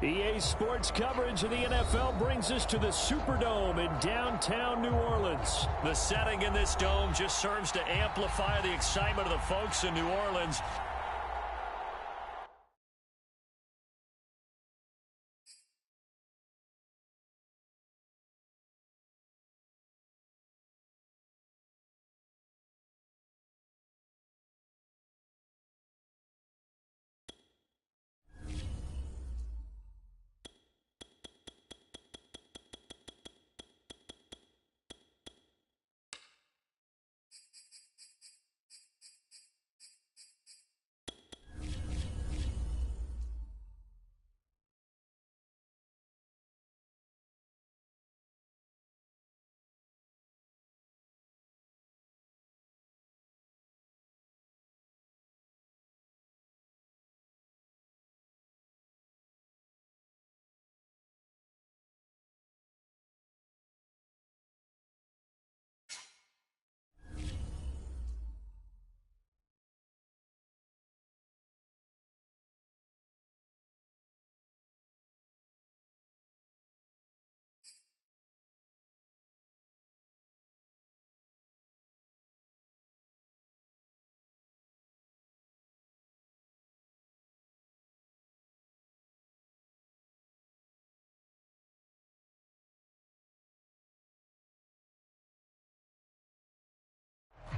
EA Sports coverage of the NFL brings us to the Superdome in downtown New Orleans. The setting in this dome just serves to amplify the excitement of the folks in New Orleans.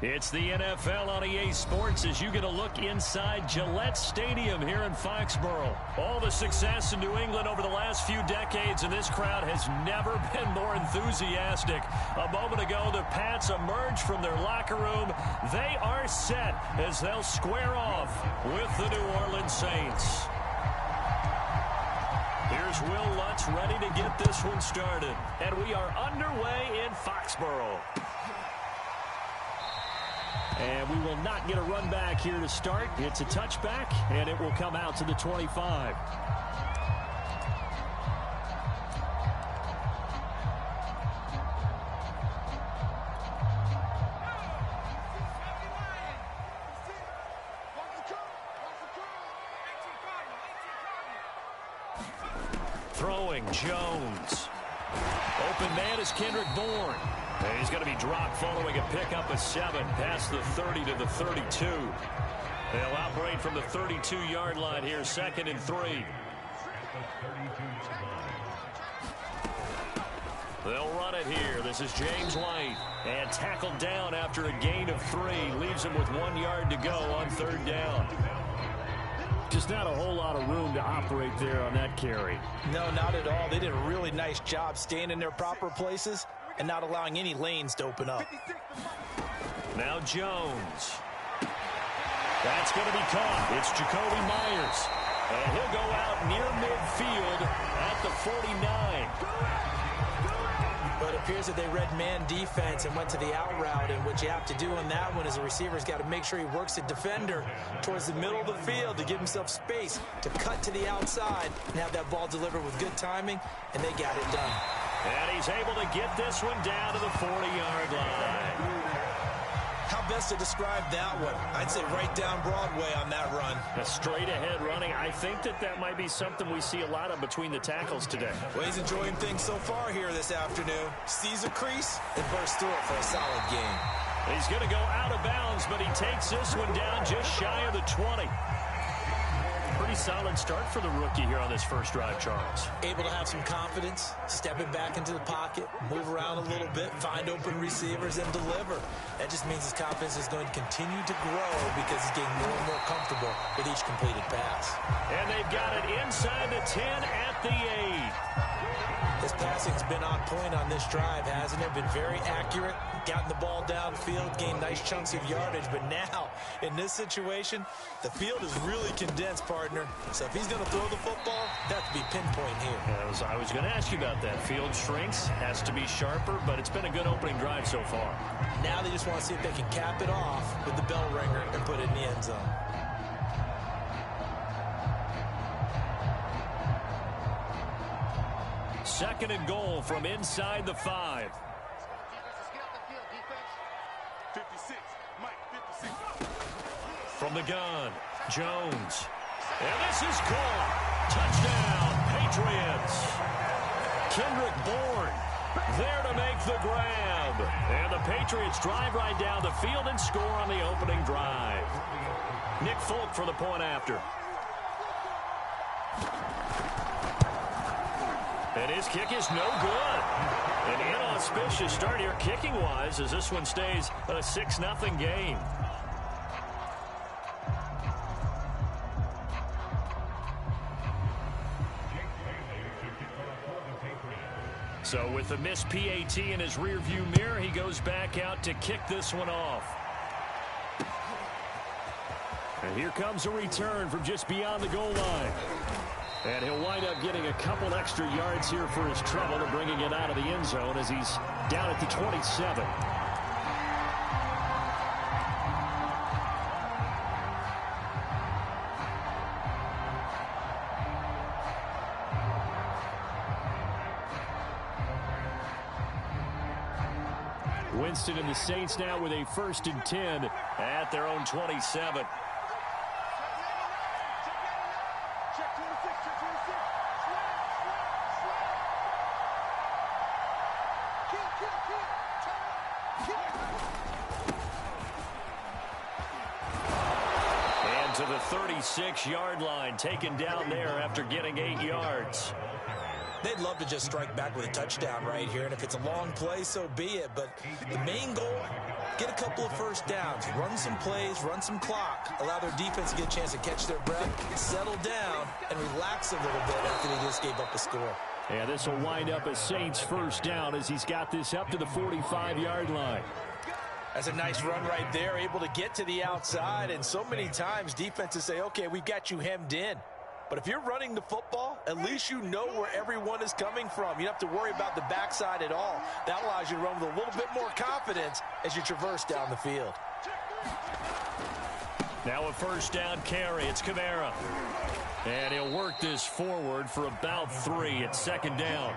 It's the NFL on EA Sports as you get a look inside Gillette Stadium here in Foxborough. All the success in New England over the last few decades, and this crowd has never been more enthusiastic. A moment ago, the Pats emerged from their locker room. They are set as they'll square off with the New Orleans Saints. Here's Will Lutz ready to get this one started. And we are underway in Foxborough. And we will not get a run back here to start. It's a touchback, and it will come out to the 25. Throwing Jones. Open man is Kendrick Bourne. And he's going to be dropped following a pickup of 7 past the 30 to the 32. They'll operate from the 32-yard line here, 2nd and 3. They'll run it here. This is James White. And tackled down after a gain of 3. Leaves him with 1 yard to go on 3rd down. Just not a whole lot of room to operate there on that carry. No, not at all. They did a really nice job staying in their proper places and not allowing any lanes to open up. Now Jones. That's going to be caught. It's Jacoby Myers. And he'll go out near midfield at the 49. But it appears that they read man defense and went to the out route. And what you have to do on that one is the receiver's got to make sure he works the defender towards the middle of the field to give himself space to cut to the outside and have that ball delivered with good timing, and they got it done. And he's able to get this one down to the 40-yard line. How best to describe that one? I'd say right down Broadway on that run. A straight-ahead running. I think that might be something we see a lot of between the tackles today. Well, he's enjoying things so far here this afternoon. Sees a crease and bursts through it for a solid game. He's going to go out of bounds, but he takes this one down just shy of the 20. Pretty solid start for the rookie here on this first drive, Charles. Able to have some confidence, stepping back into the pocket, move around a little bit, find open receivers, and deliver. That just means his confidence is going to continue to grow because he's getting more and more comfortable with each completed pass. And they've got it inside the 10 at the 8. His passing's been on point on this drive, hasn't it? Been very accurate, gotten the ball downfield, gained nice chunks of yardage. But now, in this situation, the field is really condensed, partner. So if he's going to throw the football, that could be pinpoint here. I was going to ask you about that. Field shrinks, has to be sharper, but it's been a good opening drive so far. Now they just want to see if they can cap it off with the bell ringer and put it in the end zone. Second and goal from inside the 5. 56, Mike, 56. From the gun, Jones. And this is caught. Touchdown, Patriots. Kendrick Bourne there to make the grab. And the Patriots drive right down the field and score on the opening drive. Nick Folk for the point after. And his kick is no good. An inauspicious start here kicking-wise as this one stays a 6-0 game. So with the missed PAT in his rearview mirror, he goes back out to kick this one off. And here comes a return from just beyond the goal line. And he'll wind up getting a couple extra yards here for his trouble and bringing it out of the end zone as he's down at the 27. Winston and the Saints now with a 1st and 10 at their own 27. And to the 36-yard line, taken down there after getting 8 yards. They'd love to just strike back with a touchdown right here, and if it's a long play, so be it. But the main goal, get a couple of first downs, run some plays, run some clock, allow their defense to get a chance to catch their breath, settle down, and relax a little bit after they just gave up a score. Yeah, this will wind up a Saints first down as he's got this up to the 45-yard line. That's a nice run right there, able to get to the outside, and so many times defenses say, okay, we've got you hemmed in. But if you're running the football, at least you know where everyone is coming from. You don't have to worry about the backside at all. That allows you to run with a little bit more confidence as you traverse down the field. Now a first down carry. It's Kamara. And he'll work this forward for about 3. It's 2nd down.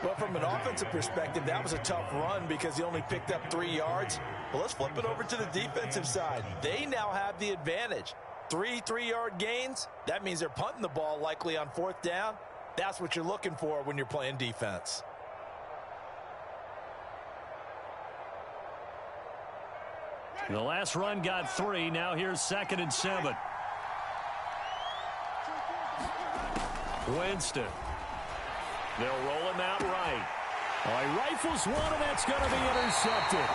Well, from an offensive perspective, that was a tough run because he only picked up 3 yards. Well, let's flip it over to the defensive side. They now have the advantage. 3 3-yard gains, that means they're punting the ball likely on 4th down. That's what you're looking for when you're playing defense. The last run got 3. Now here's 2nd and 7. Winston. They'll roll him out right. Oh, he rifles one, and that's going to be intercepted.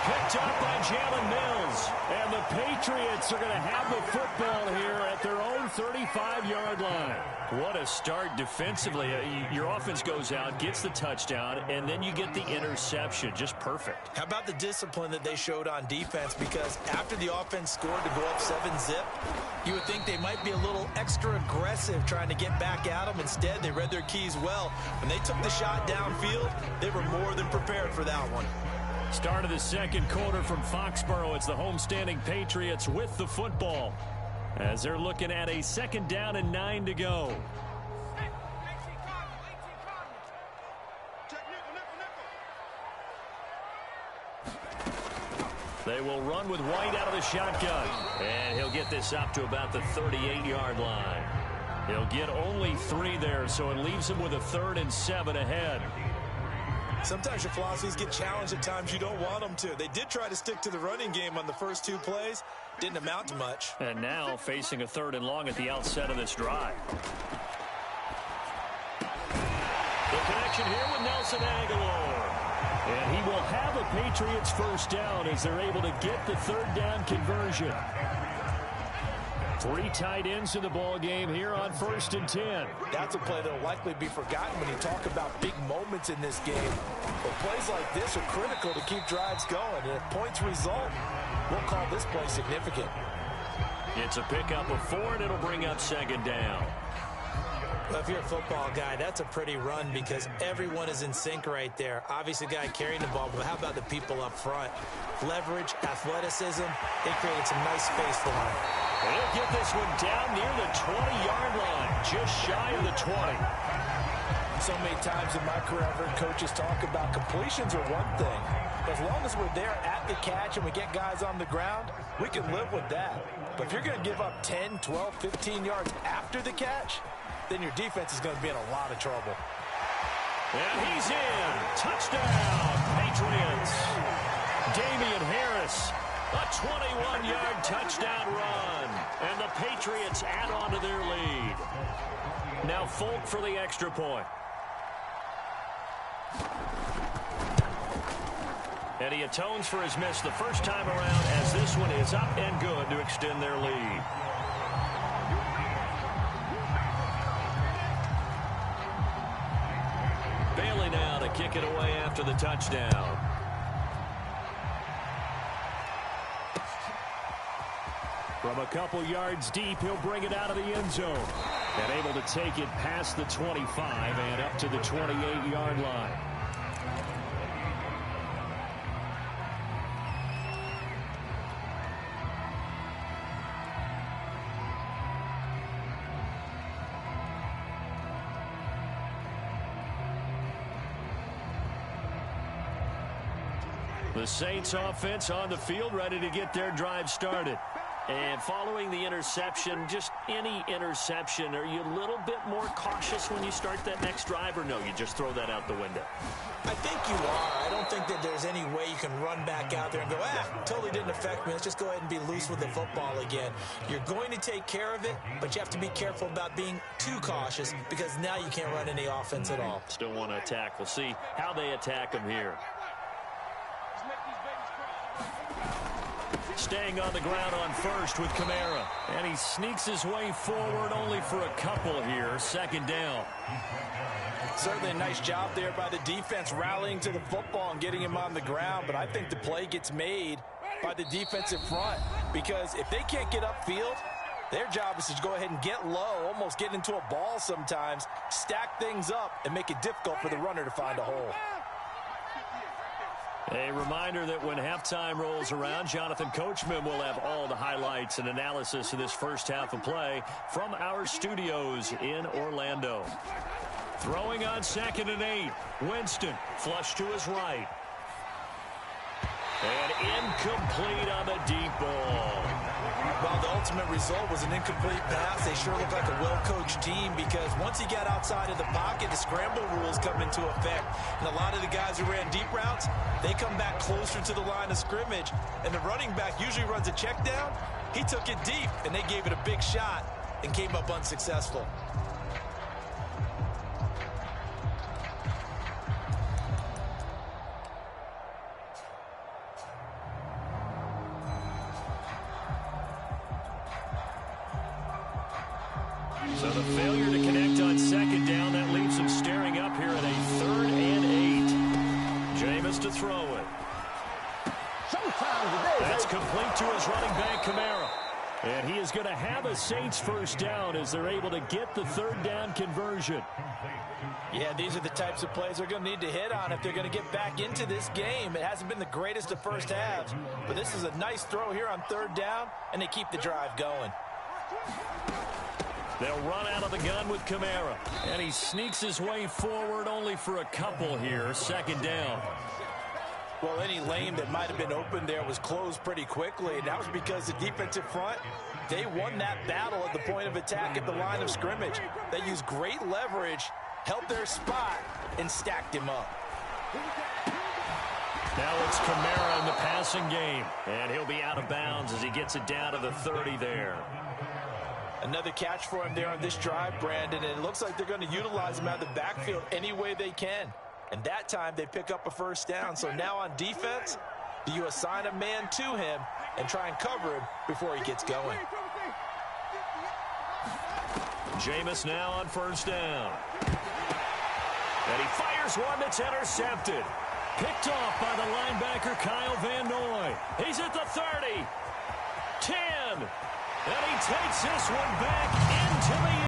Picked up by Jalen Mills. And the Patriots are going to have the football here at their own 35-yard line. What a start defensively. Your offense goes out, gets the touchdown, and then you get the interception. Just perfect. How about the discipline that they showed on defense? Because after the offense scored to go up 7-zip, you would think they might be a little extra aggressive trying to get back at them. Instead, they read their keys well. When they took the shot downfield, they were more than prepared for that one. Start of the second quarter from Foxborough. It's the homestanding Patriots with the football as they're looking at a 2nd down and 9 to go. They will run with White out of the shotgun. And he'll get this up to about the 38-yard line. He'll get only 3 there, so it leaves him with a 3rd and 7 ahead. Sometimes your philosophies get challenged at times you don't want them to. They did try to stick to the running game on the first 2 plays. Didn't amount to much. And now facing a 3rd and long at the outset of this drive. The connection here with Nelson Aguilar. And he will have a Patriots first down as they're able to get the 3rd down conversion. 3 tight ends in the ball game here on 1st and 10. That's a play that will likely be forgotten when you talk about big moments in this game. But plays like this are critical to keep drives going. And if points result, we'll call this play significant. It's a pickup of 4, and it'll bring up 2nd down. Well, if you're a football guy, that's a pretty run because everyone is in sync right there. Obviously, the guy carrying the ball, but how about the people up front? Leverage, athleticism, they created some nice space for him. He'll get this one down near the 20-yard line, just shy of the 20. So many times in my career, I've heard coaches talk about completions are one thing, As long as we're there at the catch and we get guys on the ground, we can live with that. But if you're going to give up 10, 12, 15 yards after the catch, then your defense is going to be in a lot of trouble. And he's in. Touchdown, Patriots. Damian Harris, a 21-yard touchdown run. And the Patriots add on to their lead. Now Folk for the extra point. And he atones for his miss the first time around as this one is up and good to extend their lead. Bailey now to kick it away after the touchdown. From a couple yards deep, he'll bring it out of the end zone. And able to take it past the 25 and up to the 28-yard line. The Saints offense on the field, ready to get their drive started. And following the interception, just any interception, are you a little bit more cautious when you start that next drive, or no, you just throw that out the window? I think you are. I don't think that there's any way you can run back out there and go, totally didn't affect me. Let's just go ahead and be loose with the football again. You're going to take care of it, but you have to be careful about being too cautious because now you can't run any offense at all. Still want to attack. We'll see how they attack them here. Staying on the ground on first with Kamara. And he sneaks his way forward only for a couple here. Second down. Certainly a nice job there by the defense rallying to the football and getting him on the ground. But I think the play gets made by the defensive front. Because if they can't get upfield, their job is to go ahead and get low, almost get into a ball sometimes, stack things up, and make it difficult for the runner to find a hole. A reminder that when halftime rolls around, Jonathan Coachman will have all the highlights and analysis of this first half of play from our studios in Orlando. Throwing on 2nd and 8. Winston, flush to his right. And incomplete on the deep ball. Well, the ultimate result was an incomplete pass. They sure look like a well-coached team because once he got outside of the pocket, the scramble rules come into effect. And a lot of the guys who ran deep routes, they come back closer to the line of scrimmage. And the running back usually runs a check down. He took it deep, and they gave it a big shot and came up unsuccessful. So the failure to connect on 2nd down, that leaves him staring up here at a 3rd and 8. Jameis to throw it. That's complete to his running back, Kamara. And he is going to have a Saints first down as they're able to get the 3rd down conversion. Yeah, these are the types of plays they're going to need to hit on if they're going to get back into this game. It hasn't been the greatest of first halves, but this is a nice throw here on 3rd down, and they keep the drive going. They'll run out of the gun with Kamara. And he sneaks his way forward only for a couple here. 2nd down. Well, any lane that might have been open there was closed pretty quickly. And that was because the defensive front, they won that battle at the point of attack at the line of scrimmage. They used great leverage, held their spot, and stacked him up. Now it's Kamara in the passing game. And he'll be out of bounds as he gets it down to the 30 there. Another catch for him there on this drive, Brandon, and it looks like they're going to utilize him out of the backfield any way they can. And that time they pick up a first down. So now on defense, do you assign a man to him and try and cover him before he gets going? Jameis now on 1st down. And he fires one that's intercepted. Picked off by the linebacker Kyle Van Noy. He's at the 30. 10. And he takes this one back into the